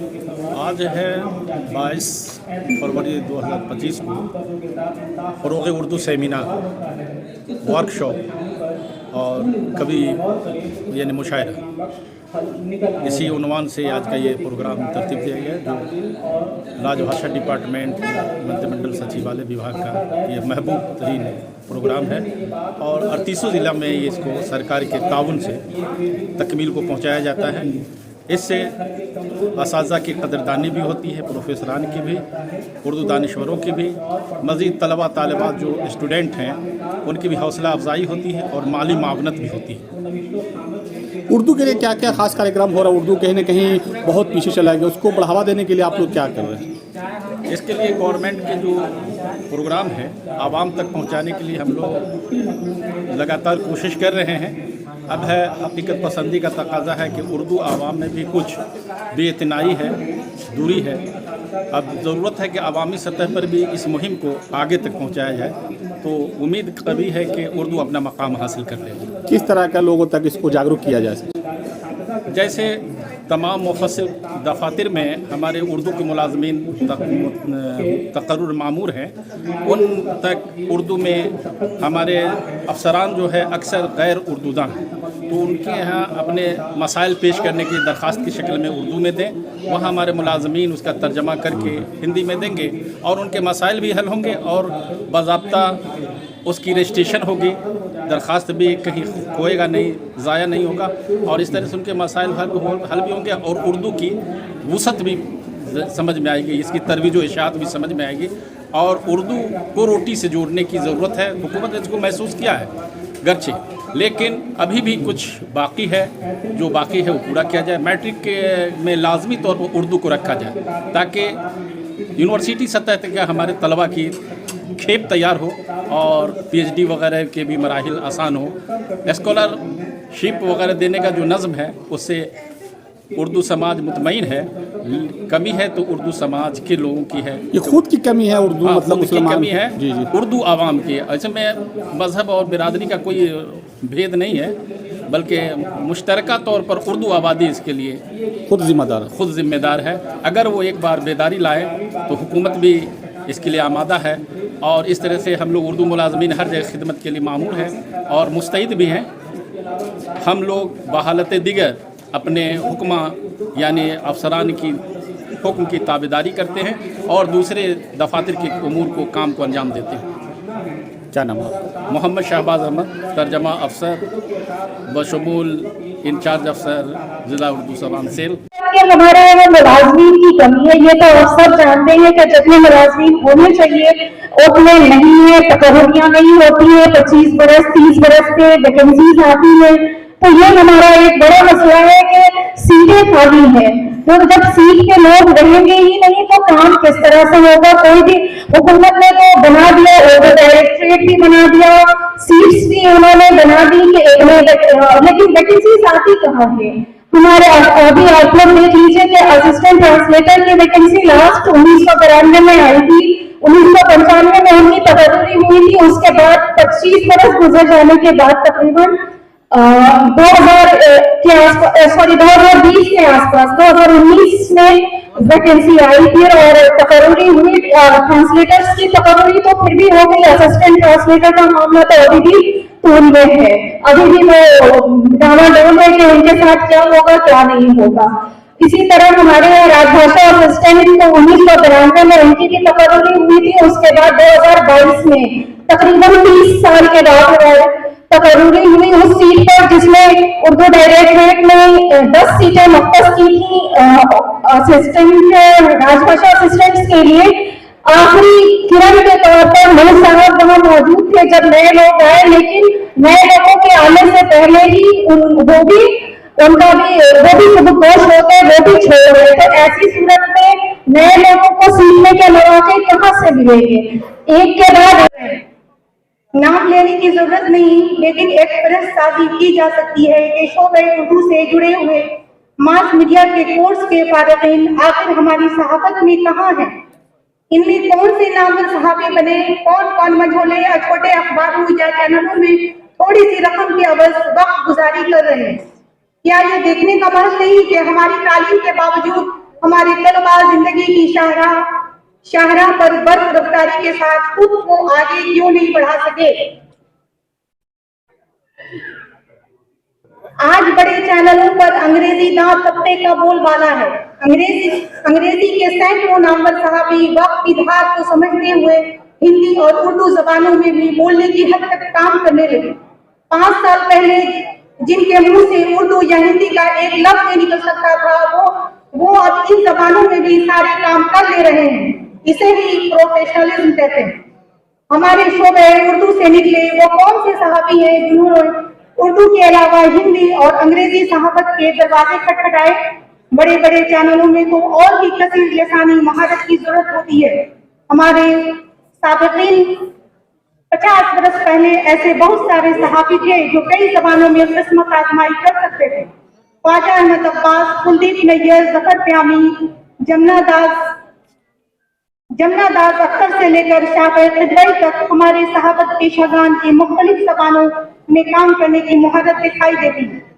आज है 22 फरवरी 2025 को फ़रोग़ उर्दू सेमिनार, वर्कशॉप और कवि यानी मुशायरा, इसी उन्वान से आज का ये प्रोग्राम तरतीब दिया गया है, जो राजभाषा डिपार्टमेंट मंत्रिमंडल सचिवालय विभाग का ये महबूब तरीन प्रोग्राम है और 38 ज़िला में इसको सरकार के ताउन से तकमील को पहुंचाया जाता है। इससे असातिज़ा की कदरदानी भी होती है, प्रोफेसरान की भी, उर्दू दानिश्वरों की भी, मज़ीद तलबा तालिबात जो स्टूडेंट हैं उनकी भी हौसला अफजाई होती है और माली मावनत भी होती है। उर्दू के लिए क्या क्या खास कार्यक्रम हो रहा है? उर्दू कहीं ना कहीं बहुत पीछे चला गया, उसको बढ़ावा देने के लिए आप लोग क्या कर रहे हैं? इसके लिए गवर्नमेंट के जो प्रोग्राम है आवाम तक पहुंचाने के लिए हम लोग लगातार कोशिश कर रहे हैं। अब है हकीकत पसंदी का तकाजा है कि उर्दू आवाम में भी कुछ बेइतनाई है, दूरी है। अब ज़रूरत है कि अवामी सतह पर भी इस मुहिम को आगे तक पहुंचाया जाए, तो उम्मीद कभी है कि उर्दू अपना मकाम हासिल कर लेगी। किस तरह का लोगों तक इसको जागरूक किया जा सकता? जैसे तमाम मुफस्सिल दफातर में हमारे उर्दू के मुलाजमीन तकर्रुर मामूर हैं, उन तक उर्दू में हमारे अफसरान जो है अक्सर गैर उर्दूदां हैं, तो उनके यहाँ अपने मसाइल पेश करने की दरख्वास्त की शक्ल में उर्दू में दें, वहाँ हमारे मुलाजमीन उसका तर्जमा करके हिंदी में देंगे और उनके मसाइल भी हल होंगे और बाज़ाब्ता उसकी रजिस्ट्रेशन होगी, दरख्वास्त भी कहीं खोएगा नहीं, ज़ाया नहीं होगा और इस तरह से उनके मसाइल हल भी होंगे और उर्दू की वसअत भी समझ में आएगी, इसकी तरवीज व इशाअत भी समझ में आएगी और उर्दू को रोटी से जोड़ने की ज़रूरत है। हुकूमत ने इसको महसूस किया है गरचे, लेकिन अभी भी कुछ बाकी है, जो बाकी है वो पूरा किया जाए। मैट्रिक के में लाजमी तौर पर उर्दू को रखा जाए ताकि यूनिवर्सिटी सतह तक हमारे तलबा की खेप तैयार हो और पीएचडी वगैरह के भी मराहिल आसान हो। स्कॉलरशिप वगैरह देने का जो नज़म है उससे उर्दू समाज मुतमईन है। कमी है तो उर्दू समाज के लोगों की है, ये खुद की कमी है उर्दू, मतलब खुद की कमी है जी। उर्दू आवाम की। ऐसे में मज़हब और बिरादरी का कोई भेद नहीं है, बल्कि मुश्तरका तौर पर उर्दू आबादी इसके लिए खुद जिम्मेदार है। अगर वो एक बार बेदारी लाए तो हुकूमत भी इसके लिए आमादा है और इस तरह से हम लोग उर्दू मुलाजमीन हर जगह खिदमत के लिए मामूर हैं और मुस्तैद भी हैं। हम लोग बहालत दिगर अपने हुक्मा यानी अफसरान की हुक्म की ताबेदारी करते हैं और दूसरे दफातर के उमूर को काम को अंजाम देते हैं। क्या नाम है? मोहम्मद शहबाज अहमद, तर्जमा अफसर बशमूल इंचार्ज अफसर ज़िला उर्दू ज़बान सेल। हमारे यहाँ मुलाजमीन की कमी है, ये तो आप सब जानते हैं कि जितने मुलाजमीन होने चाहिए उतने नहीं है, तकर्रियां नहीं होती है, 25 बरस 30 बरस के वैकेंसीज आती है, तो ये हमारा एक बड़ा मसला है कि सीटें खाली है। तो जब सीट के लोग रहेंगे ही नहीं तो काम किस तरह से होगा? कोई भी हुकूमत ने तो बना दिया, डायरेक्टरेट भी बना दिया, सीट्स भी उन्होंने बना दी कि लेकिन वैकेंसीज आती कहाँ है? हमारे अभी आप लोग देख लीजिए कि असिस्टेंट ट्रांसलेटर की वैकेंसी लास्ट 1992 में आई थी, 1995 में उनकी तकर्री हुई थी, उसके बाद 25 बरस गुजर जाने के बाद तकरीबन 2020 के आसपास 2019 में वैकेंसी आई थी और तकर्री हुई। ट्रांसलेटर्स की तकर्री तो फिर भी हो गई, असिस्टेंट ट्रांसलेटर का मामला तो अभी भी तूल में है, अभी भी वो डामाडोल है कि उनके साथ क्या होगा क्या नहीं होगा। इसी तरह हमारे राजभाषा असिस्टेंट को 1992 में उनकी भी तकर्री हुई थी, उसके बाद 2022 में तकरीबन 30 साल के बाद तकर्री हुई उस सीट पर जिसमें उर्दू डायरेक्टरेट ने 10 सीटें मुख्तस की थी असिस्टेंट राजभाषा असिस्टेंट्स के लिए। आखिरी किरण के तौर पर नए साहब वहां मौजूद थे जब नए लोग आए, लेकिन नए लोगों के आने से पहले ही वो भी खुदकुश होते, वो भी छोड़ रहे। तो ऐसी सूरत में नए लोगों को सीखने के मौके कहाँ से मिलेंगे? एक के बाद नाम लेने की जरूरत नहीं, लेकिन एक साझी की जा सकती है कि शोबे उर्दू से जुड़े हुए मास मीडिया के कोर्स के फारिगीन आखिर हमारी सहाफत में कहाँ है? इनमें कौन से नामवर सहाफी बने, कौन मझोले या छोटे अखबारों या चैनलों में थोड़ी सी रकम की अवज वक्त गुजारी कर रहे हैं? क्या ये देखने का बात नहीं कि हमारी तालीम के बावजूद हमारे तलबा जिंदगी की शाहराह पर बर्फ रफ्तारी के साथ खुद को आगे क्यों नहीं बढ़ा सके। आज बड़े चैनलों पर अंग्रेजी दांत तबके का बोलबाला है। अंग्रेजी के सैकड़ों नामवर सहाबी वक्त की धार को समझते हुए हिंदी और उर्दू जबानों में भी बोलने की हद तक काम करने लगे। 5 साल पहले जिनके मुंह से उर्दू या हिंदी का एक लफ्ज नहीं निकल सकता था, वो अब इन जबानों में भी सारे काम कर ले रहे हैं। इसे ही प्रोफेशनलिज्म कहते हैं। हमारे शोबे उर्दू से निकले वो कौन से सहाबी हैं जिन्होंने उर्दू के अलावा हिंदी और अंग्रेजी सहाबत के दरवाजे खटखटाए। बड़े बड़े चैनलों में तो और भी कसीर लिसानी महारत की जरूरत होती है। हमारे साबिकीन 50 बरस पहले ऐसे बहुत सारे सहाबी थे जो कई जबानों में किस्मत आजमाई कर सकते थे। ख्वाजा अहमद अब्बास, कुलदीप नैयर, जफर प्यामी, जमुना दास अख्तर से लेकर शाफी खिदवाई तक हमारे सहाबत पेशागान के मुख्तलिफ जबानों में काम करने की मुहारत दिखाई देती है।